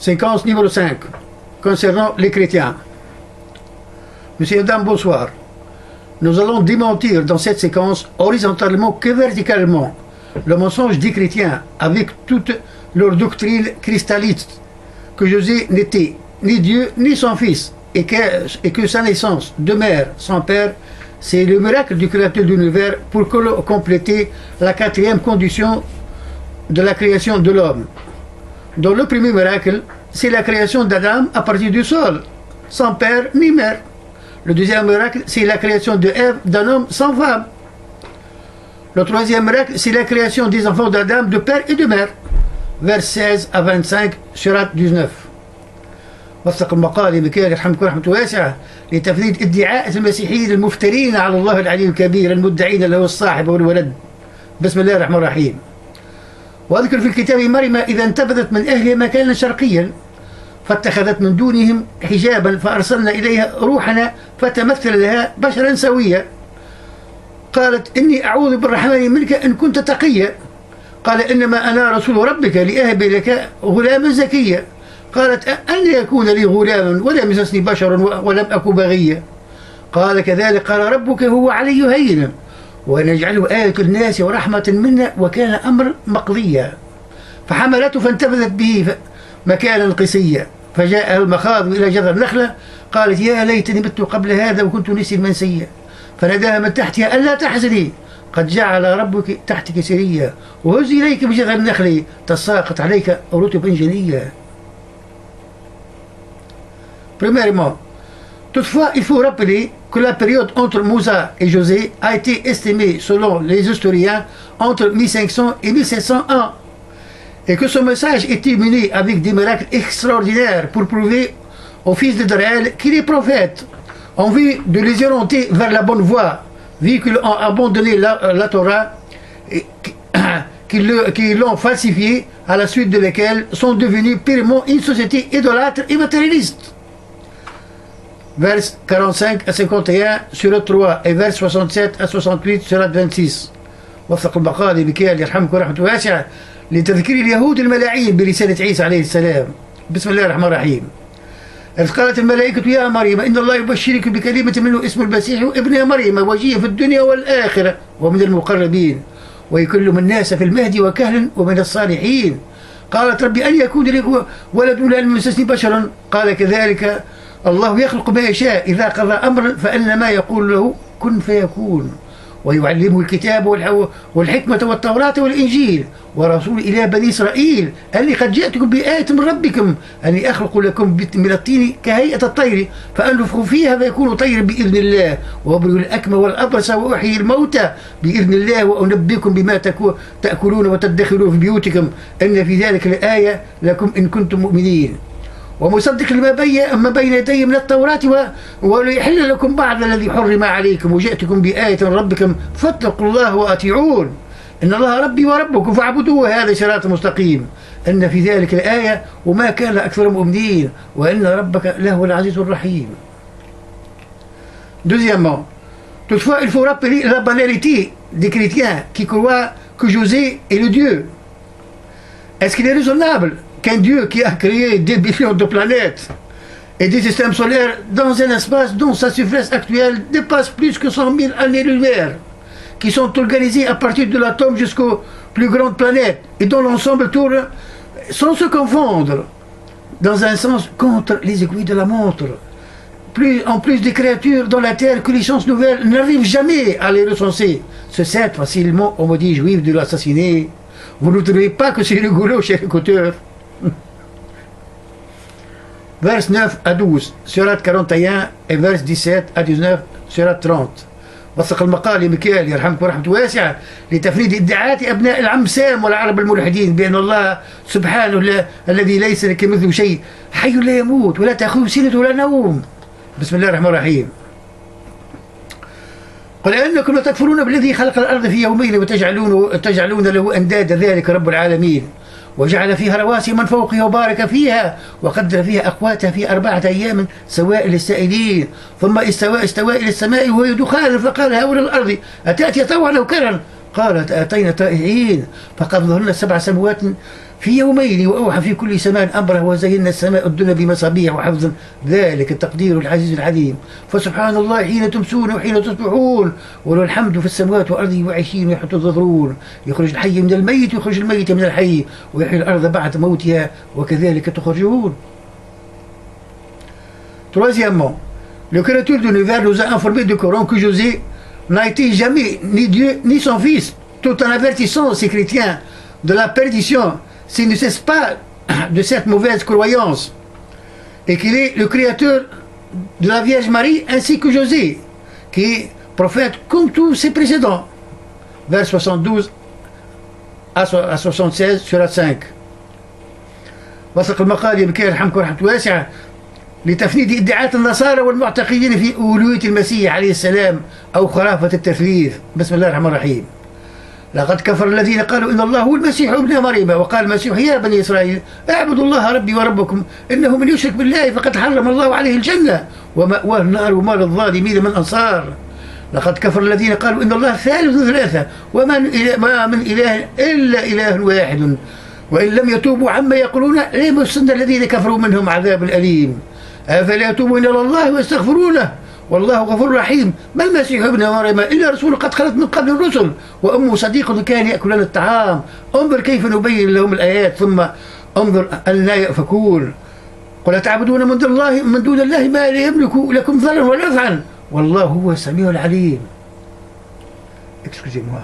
Séquence numéro 5, concernant les chrétiens. Monsieur et Madame, bonsoir. Nous allons démentir dans cette séquence, horizontalement que verticalement, le mensonge des chrétiens avec toute leur doctrine cristalliste, que Jésus n'était ni Dieu ni son Fils, et que sa naissance de mère sans père, c'est le miracle du créateur de l'univers pour compléter la quatrième condition de la création de l'homme. Dans le premier miracle, c'est la création d'Adam à partir du sol, sans père ni mère. Le deuxième miracle, c'est la création de Ève, d'un homme sans femme. Le troisième miracle, c'est la création des enfants d'Adam de père et de mère. Vers 16 à 25, surat 19. وثق المقال بكير يرحمكم رحمة واسعة لتفريد ادعاء المسيحيين المفترين على الله العلي الكبير المدعين له الصاحب والولد. بسم الله الرحمن الرحيم. واذكر في الكتاب مريم إذا انتبذت من أهلها مكانا شرقيا فاتخذت من دونهم حجابا فأرسلنا إليها روحنا فتمثل لها بشرا سويا قالت إني أعوذ بالرحمن منك إن كنت تقيا قال إنما أنا رسول ربك لأهب لك غلاما زكيا قالت أن يكون لي غلام ولم يمسسني بشر ولم أك بغيا قال كذلك قال ربك هو علي هين ونجعله آية الناس ورحمة منا وكان أمر مقضيا فحملته فانتبذت به مكانا قسيا فجاء المخاض إلى جذر النخلة قالت يا ليتني مت قبل هذا وكنت نسيا منسيا فناداها من تحتها ألا تحزني قد جعل ربك تحتك سريا وهزي إليك بجذر النخل تساقط عليك رطبا جنيا. Premièrement, toutefois, il faut rappeler que la période entre Moussa et José a été estimée, selon les historiens, entre 1500 et 1701, et que ce message était mené avec des miracles extraordinaires pour prouver aux fils d'Israël qu'il est prophète, en vue de les orienter vers la bonne voie, vu qu'ils ont abandonné la Torah, et qu'ils l'ont falsifiée, à la suite de laquelle sont devenus purement une société idolâtre et matérialiste. Vers 45 à 51 surat 3 et vers 67 à 68 surat 26. وثق المقال بكيال يرحمكم رحمة واسعة لتذكير اليهود الملاعين برسالة عيسى عليه السلام. بسم الله الرحمن الرحيم. إذ قالت الملائكة يا مريم إن الله يبشرك بكلمة منه اسم المسيح ابن مريم وجيه في الدنيا والآخرة ومن المقربين ويكلم الناس في المهد وكهلا ومن الصالحين. قالت ربي أن يكون لي ولد ولم يمسسني بشرا قال كذلك الله يخلق ما يشاء إذا قضى أمرا فإنما يقول له كن فيكون ويعلمه الكتاب والحكمة والتوراة والإنجيل ورسول إلى بني إسرائيل أني قد جئتكم بآية من ربكم أني أخلق لكم من الطين كهيئة الطير فأنفخ فيها فيكون طير بإذن الله وأبرئ الأكمى والأبرص وأحيي الموتى بإذن الله وأنبئكم بما تأكلون وتدخرون في بيوتكم إن في ذلك الآية لكم إن كنتم مؤمنين ومصدق لما بين يدي من التوراة وليحل لكم بعض الذي حرم عليكم وجئتكم بآية من ربكم فاتقوا الله وأطيعون إن الله ربي وربكم فاعبدوه هذا صراط مستقيم إن في ذلك الآية وما كان أكثر مؤمنين وإن ربك لهو العزيز الرحيم. Deuxièmement, toutefois il faut rappeler la banalité des chrétiens qui croient que José est le Dieu. Est-ce qu'il est raisonnable qu'un Dieu qui a créé des billions de planètes et des systèmes solaires dans un espace dont sa surface actuelle dépasse plus que 100 000 années-lumière, qui sont organisés à partir de l'atome jusqu'aux plus grandes planètes et dont l'ensemble tourne sans se confondre, dans un sens contre les aiguilles de la montre, en plus des créatures dans la Terre que les sciences nouvelles n'arrivent jamais à les recenser, se cèdent facilement aux maudits juifs de l'assassiner. Vous ne trouvez pas que c'est rigolo, cher écouteur? Vers 9 à 12 surat 41 et vers 17 à 19 surat 30. وثق المقال مكيال يرحمكم رحمة واسعة لتفريد ادعاءات أبناء العم سام والعرب الملحدين بأن الله سبحانه الذي ليس كمثله شيء حي لا يموت ولا تأخذه سنة ولا نوم. بسم الله الرحمن الرحيم. قل أنكم لتكفرون بالذي خلق الأرض في يومين وتجعلون له أندادا ذلك رب العالمين وجعل فيها رواسي من فوقها وبارك فيها وقدر فيها أقواتها في 4 أيام سواء للسائلين ثم استوى إلى السماء وهي دخان فقال هؤلاء الأرض أتأتي طوعا أو كرها قالت أتينا طائعين فقضهن 7 سنوات في يومين وأوحى في كل سماء أمره وزينا السماء الدنيا بمصابيح وحفظا ذلك التقدير العزيز العليم فسبحان الله حين تمسون وحين تصبحون وله الحمد في السماوات والأرض وعشين وحين تظهرون يخرج الحي من الميت ويخرج الميت من الحي ويحيي الأرض بعد موتها وكذلك تخرجون. Troisièmement, le créateur de l'univers nous a informé du Coran que José n'a été jamais ni Dieu ni son fils, tout en avertissant ces chrétiens de la perdition s'ils ne cessent pas de cette mauvaise croyance, et qu'il est le créateur de la Vierge Marie ainsi que José, qui est prophète comme tous ses précédents. Vers 72 à 76 sur la 5. وثق المقال يبكي يرحمكم رحمة واسعة لتفنيد ادعاءات النصارى والمعتقدين في أولوية المسيح عليه السلام أو خرافة التثليث. بسم الله الرحمن الرحيم. لقد كفر الذين قالوا إن الله هو المسيح ابن مريم وقال المسيح يا بني إسرائيل اعبدوا الله ربي وربكم إنه من يشرك بالله فقد حرم الله عليه الجنة ومأواه النار وما للظالمين من أنصار. لقد كفر الذين قالوا إن الله ثالث ثلاثة وما من إله إلا إله واحد وإن لم يتوبوا عما يقولون ليمسن الذين كفروا منهم عذاب أليم. أفلا يتوبون إلى الله ويستغفرونه والله غفور رحيم. ما المسيح ابن مريم إلا رسول قد خلت من قبل الرسل وأمه صديق كان يأكلان الطعام. انظر كيف نبين لهم الآيات ثم انظر أنا يؤفكون. قل تعبدون من دون الله ما لا يملك لكم ضرا ولا نفعا والله هو السميع العليم. Excusez-moi.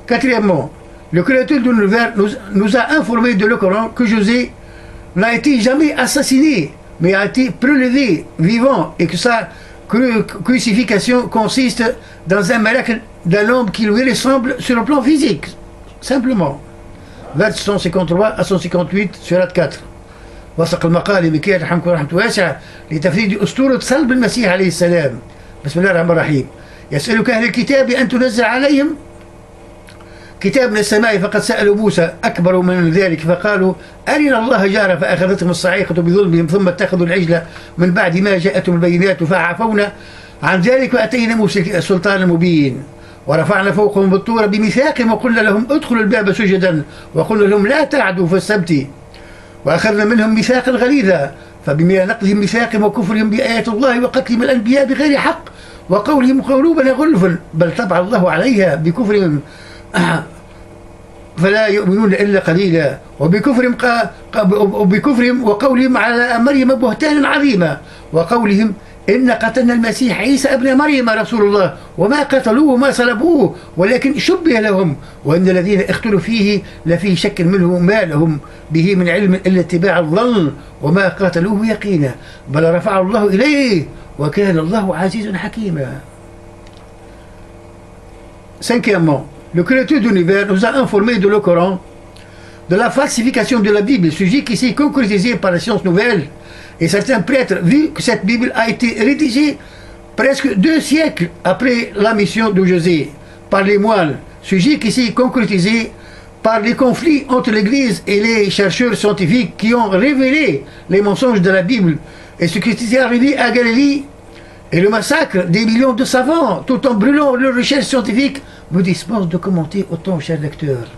Quatrièmement, le créateur de l'univers nous a informé de le Coran que José n'a été jamais assassiné mais a été prélevé vivant et que sa crucifixion consiste dans un miracle d'un homme qui lui ressemble sur le plan physique, simplement. Vers 153 à 158 sur 4. وثق المقال بكي يرحمكم رحمة واسعة لتفريد أسطورة صلب المسيح عليه السلام. بسم الله الرحمن الرحيم. يسألك أهل الكتاب أن تنزل عليهم كتاب من السماء فقد سألوا موسى أكبر من ذلك فقالوا أرنا الله جارة فأخذتهم الصاعقة بظلمهم ثم اتخذوا العجل من بعد ما جاءتهم البينات فعفونا عن ذلك وأتينا موسى السلطان المبين ورفعنا فوقهم بالطور بميثاقهم وقلنا لهم ادخلوا الباب سجدا وقلنا لهم لا تعدوا في السبت وأخذنا منهم ميثاقا غليظا فبما نقضهم ميثاقهم وكفرهم بآيات الله وقتلهم الأنبياء بغير حق وقولهم قلوبنا غلف بل طبع الله عليها بكفرهم فلا يؤمنون إلا قليلا وبكفرهم وقولهم على مريم بهتانا عظيما وقولهم إن قتلنا المسيح عيسى ابن مريم رسول الله وما قتلوه وما صلبوه ولكن شبه لهم وإن الذين اختلوا فيه لفي شك منه ما لهم به من علم إلا اتباع الظن وما قتلوه يقينا بل رفع الله إليه وكان الله عزيزا حكيما. Cinquièmement, le créateur de l'univers nous a informé de le Coran, de la falsification de la Bible, sujet qui s'est concrétisé par la science nouvelle. Et certains prêtres, vu que cette Bible a été rédigée presque 2 siècles après la mission de José par les moines, sujet qui s'est concrétisé par les conflits entre l'Église et les chercheurs scientifiques qui ont révélé les mensonges de la Bible et ce qui s'est arrivé à Galilée et le massacre des millions de savants tout en brûlant leurs recherches scientifiques me dispense de commenter autant, chers lecteurs.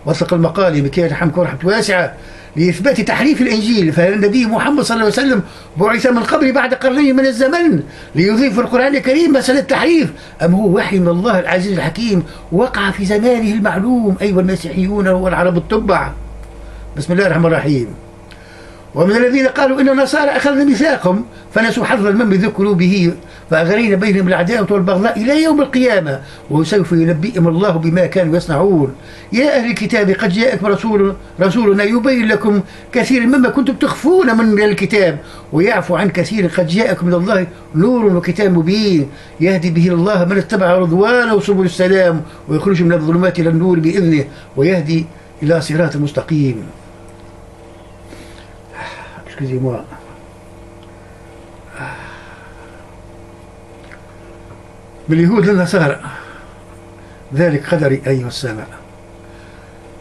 وثق المقال بكي يرحمكم رحمة واسعة لإثبات تحريف الإنجيل فالنبي محمد صلى الله عليه وسلم بعث من قبل بعد قرنين من الزمن ليضيف القرآن الكريم مسألة التحريف أم هو وحي من الله العزيز الحكيم وقع في زمانه المعلوم أيها المسيحيون والعرب التبع. بسم الله الرحمن الرحيم. ومن الذين قالوا إن النصارى أخذنا ميثاقهم فنسوا حظا مما ذكروا به فأغرينا بينهم العداوة والبغضاء إلى يوم القيامة وسوف ينبئهم الله بما كانوا يصنعون. يا أهل الكتاب قد جاءكم رسولنا يبين لكم كثير مما كنتم تخفون من الكتاب ويعفو عن كثير قد جاءكم من الله نور وكتاب مبين يهدي به الله من اتبع رضوانه سبل السلام ويخرج من الظلمات إلى النور بإذنه ويهدي إلى صراط مستقيم. Excusez-moi. باليهود للنصارى ذلك قدري أيها السامع.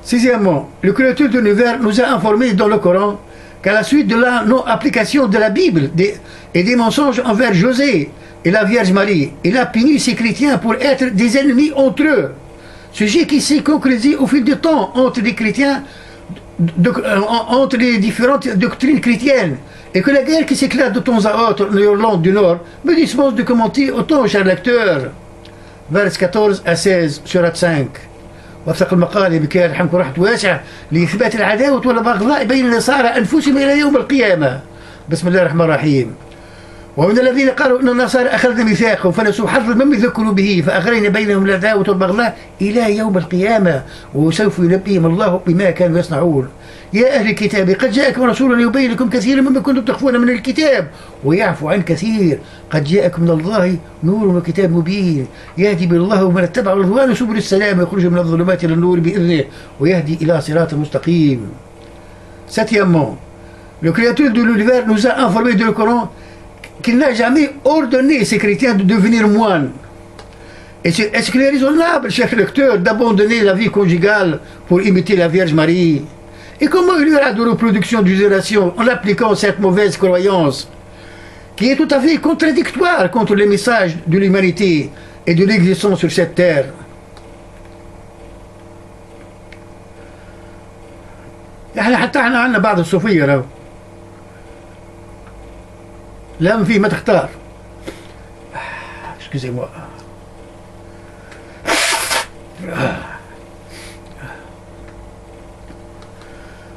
Sixièmement, le créateur de l'univers nous a informé dans le Coran qu'à la suite de la non-application de la Bible et des mensonges envers José et la Vierge Marie, il a puni ces chrétiens pour être des ennemis entre eux. sujet qui s'est concrétisé au fil du temps entre les chrétiens, entre les différentes doctrines chrétiennes, et que la guerre qui s'éclate de temps à autre en Irlande du Nord me dispense de commenter autant, cher lecteur. Vers 14 à 16 سورة 5. وثق المقال بكي يرحمكم رحمة واسعة لإثبات العداوة والبغضاء بين النصارى أنفسهم إلى يوم القيامة. بسم الله الرحمن الرحيم. ومن الذين قالوا ان النصارى اخذنا ميثاقهم فنسوا حظا مما ذكروا به فاغرينا بينهم العداوه والبغضاء الى يوم القيامه وسوف ينبئهم الله بما كانوا يصنعون. يا اهل الكتاب قد جاءكم رسول يبين لكم كثيرا مما كنتم تخفون من الكتاب ويعفو عن كثير قد جاءكم من الله نور وكتاب مبين يهدي به الله ومن اتبع رضوانه سبل السلام ويخرج من الظلمات الى النور باذنه ويهدي الى صراط مستقيم. Septièmement, le créateur de l'univers nous a informé de le Coran qu'il n'a jamais ordonné ces chrétiens de devenir moines. Est-ce qu'il est raisonnable, cher lecteur, d'abandonner la vie conjugale pour imiter la Vierge Marie? Et comment il y aura de reproduction d'une génération en appliquant cette mauvaise croyance qui est tout à fait contradictoire contre les messages de l'humanité et de l'existence sur cette terre? يعني حتى احنا عندنا بعض الصوفية راهو لا في ما تختار. Excusez-moi.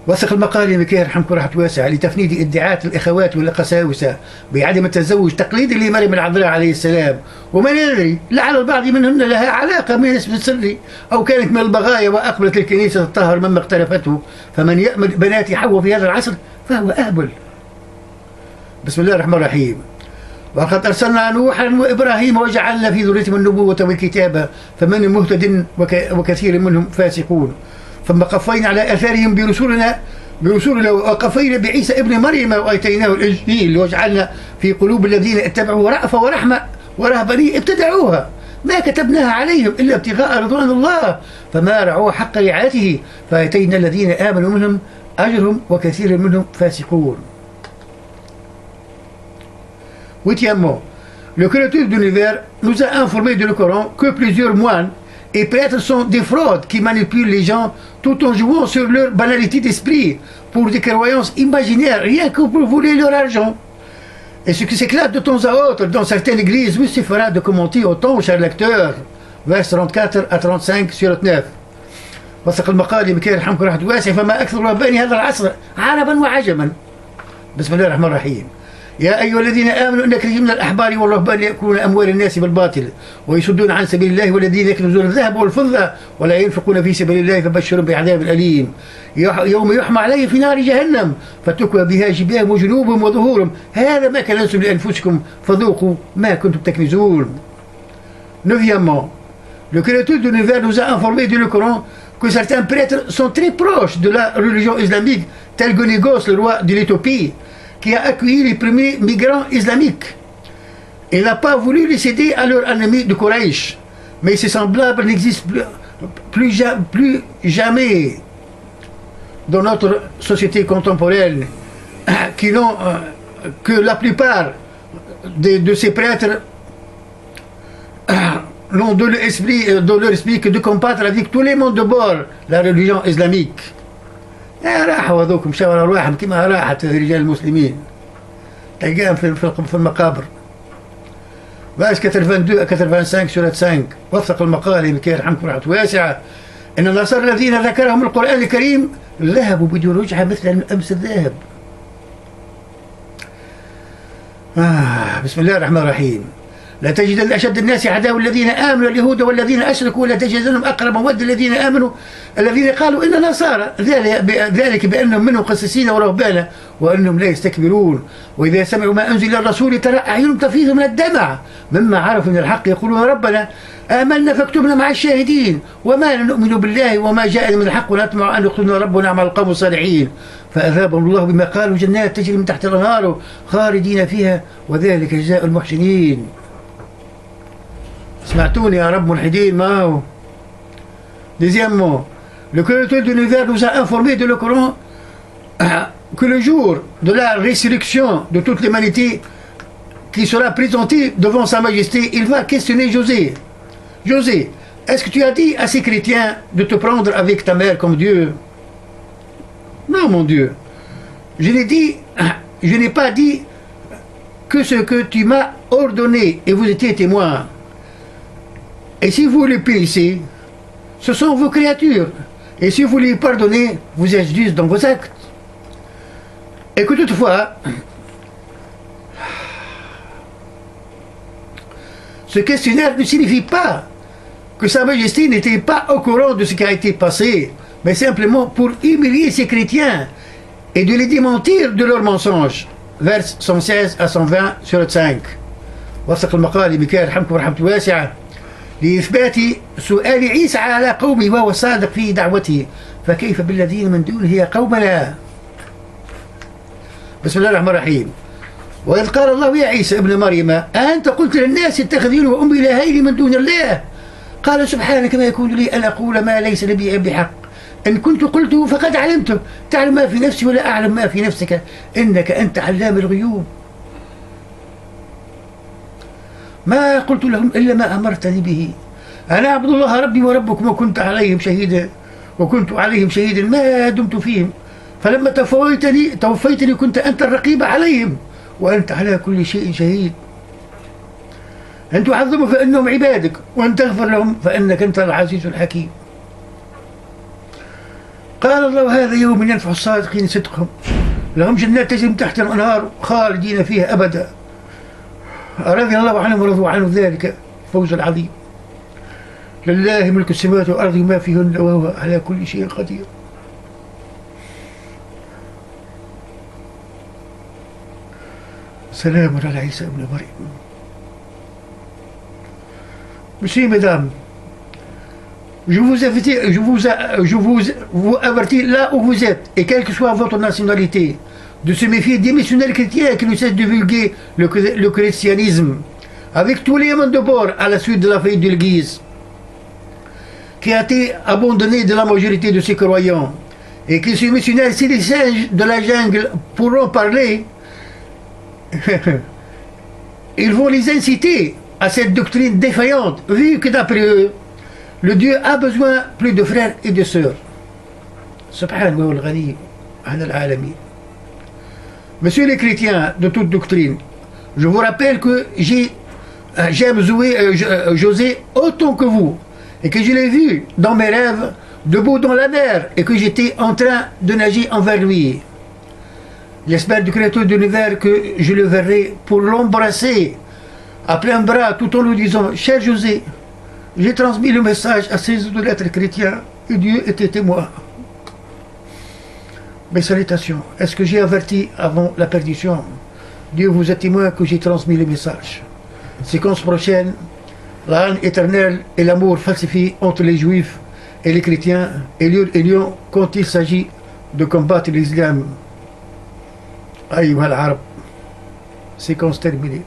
وثق المقال بكي يرحمكم رحمة واسعة لتفنيد ادعاءات الأخوات والقساوسة بعدم التزوج تقليدي لمريم العذراء عليه السلام ومن يدري لعل البعض منهن لها علاقة من اسم السري أو كانت من البغايا وأقبلت الكنيسة تطهر مما اقترفته فمن يأمل بنات حواء في هذا العصر فهو أهبل. بسم الله الرحمن الرحيم. وقد أرسلنا نوحا وإبراهيم وجعلنا في ذريتهم النبوة والكتابة فمنهم مهتد وكثير منهم فاسقون ثم قفينا على آثارهم برسولنا وقفينا بعيسى ابن مريم وآتيناه الإنجيل وجعلنا في قلوب الذين اتبعوا رأفة ورحمة ورهبانية ابتدعوها ما كتبناها عليهم إلا ابتغاء رضوان الله فما رعوا حق رعايته فآتينا الذين آمنوا منهم أجرهم وكثير منهم فاسقون. Huitièmement, le créateur de l'univers nous a informé de le Coran que plusieurs moines et prêtres sont des fraudes qui manipulent les gens tout en jouant sur leur banalité d'esprit pour des croyances imaginaires, rien que pour voler leur argent. Et ce qui s'éclate de temps à autre dans certaines églises vous suffira de commenter autant, cher lecteur. Vers 34 à 35 sur 9. وثق المقال بكي يرحمكم رحمة واسعة فما أكثر رهبان هذا العصر عربا وعجما. بسم الله الرحمن الرحيم. يا أيها الذين آمنوا إن كثير من الأحبار والرهبان يأكلون أموال الناس بالباطل ويصدون عن سبيل الله والذين يكنزون الذهب والفضة ولا ينفقون في سبيل الله فبشرهم بعذاب أليم يوم يحمى عليه في نار جهنم فتكوى بها جباههم وجنوبهم وظهورهم هذا ما كنزتم لأنفسكم فذوقوا ما كنتم تكنزون. Neuvièmement, le créateur de l'univers nous a informé dans le Coran que certains prêtres sont très proches de la religion islamique tel que Négos, le roi de l'Éthiopie qui a accueilli les premiers migrants islamiques. Il n'a pas voulu les céder à leurs ennemis de Quraysh. Mais ces semblables n'existent plus jamais dans notre société contemporaine qui n'ont que la plupart de ces prêtres n'ont dans leur esprit que de combattre avec tous les mondes de bord la religion islamique. راحوا هذوك مشاو على ارواحهم كما راحت رجال المسلمين تلقاهم في المقابر. باش 82 85 سورة 5 وثق المقال بكي يرحمكم رحمة واسعة ان النصارى الذين ذكرهم القرآن الكريم ذهبوا بدون رجعة مثل امس الذهب. بسم الله الرحمن الرحيم. لا تجدن أشد الناس عداوة الذين آمنوا اليهود والذين أشركوا ولا تجدنهم أقرب مودة الذين آمنوا الذين قالوا إن نصارى ذلك بأنهم منهم قسيسين ورهبانا وأنهم لا يستكبرون وإذا سمعوا ما أنزل إلى الرسول ترى أعينهم تفيض من الدمع مما عرفوا من الحق يقولون ربنا آمنا فاكتبنا مع الشاهدين وما نؤمن بالله وما جاءنا من الحق ونطمع أن يقتلنا ربنا مع القوم الصالحين فأذابهم الله بما قالوا جنات تجري من تحت الأنهار خالدين فيها وذلك جزاء المحسنين. سمعتوني يا رب ملحدين ما هو. Deuxièmement, le créateur de l'univers nous a informé de le Coran que le jour de la résurrection de toute l'humanité qui sera présenté devant sa majesté, il va questionner José. José, est-ce que tu as dit à ces chrétiens de te prendre avec ta mère comme Dieu? Non, mon Dieu. Je n'ai pas dit que ce que tu m'as ordonné, et vous étiez témoins. Et si vous les punissez, ce sont vos créatures. Et si vous les pardonnez, vous êtes juste dans vos actes. Et que toutefois, ce questionnaire ne signifie pas que Sa Majesté n'était pas au courant de ce qui a été passé, mais simplement pour humilier ces chrétiens et de les démentir de leurs mensonges. Vers 116 à 120 sur 5. وثق المقال بك يرحمكم ورحمة واسعة لإثبات سؤال عيسى على قومه وهو صادق في دعوته فكيف بالذين من دونه يا قومنا. بسم الله الرحمن الرحيم. وإذ قال الله يا عيسى ابن مريم أنت قلت للناس اتخذوني وأمي إلهين من دون الله قال سبحانك ما يكون لي أن أقول ما ليس لي بحق إن كنت قلته فقد علمته تعلم ما في نفسي ولا أعلم ما في نفسك إنك أنت علام الغيوب. ما قلت لهم إلا ما أمرتني به أنا أعبد الله ربي وربكم وكنت عليهم شهيدا ما دمت فيهم فلما توفيتني كنت أنت الرقيب عليهم وأنت على كل شيء شهيد. أن تعظموا فإنهم عبادك وأن تغفر لهم فإنك أنت العزيز الحكيم. قال الله هذا يوم ينفع الصادقين صدقهم لهم جنات تجري من تحت الأنهار خالدين فيها أبدا رضي الله عنهم ورضوا عنه ذلك الفوز العظيم. لله ملك السماوات والأرض وما فيهن وهو على كل شيء قدير. سلام على عيسى ابن مريم. Monsieur, mesdames, je vous avertis là où vous êtes, et quelle que soit votre nationalité, de se méfier des missionnaires chrétiens qui ne cessent de divulguer le christianisme, avec tous les mondes de bord à la suite de la faillite de l'Église, qui a été abandonnée de la majorité de ses croyants, et que ces missionnaires, si les singes de la jungle pourront parler, ils vont les inciter à cette doctrine défaillante, vu que d'après eux, le Dieu a besoin plus de frères et de sœurs. Subhanahu wa ta'ala. Messieurs les chrétiens de toute doctrine, je vous rappelle que j'aime José autant que vous, et que je l'ai vu dans mes rêves, debout dans la mer, et que j'étais en train de nager envers lui. J'espère du Créateur de l'univers que je le verrai pour l'embrasser à plein bras tout en lui disant « Cher José, j'ai transmis le message à ces idolâtres chrétiens et Dieu était témoin. » Mes salutations. Est-ce que j'ai averti avant la perdition? Dieu vous est témoin que j'ai transmis le message. Séquence prochaine, la haine éternelle et l'amour falsifié entre les juifs et les chrétiens et leur union quand il s'agit de combattre l'islam. Aïe, al-Arab. Séquence terminée.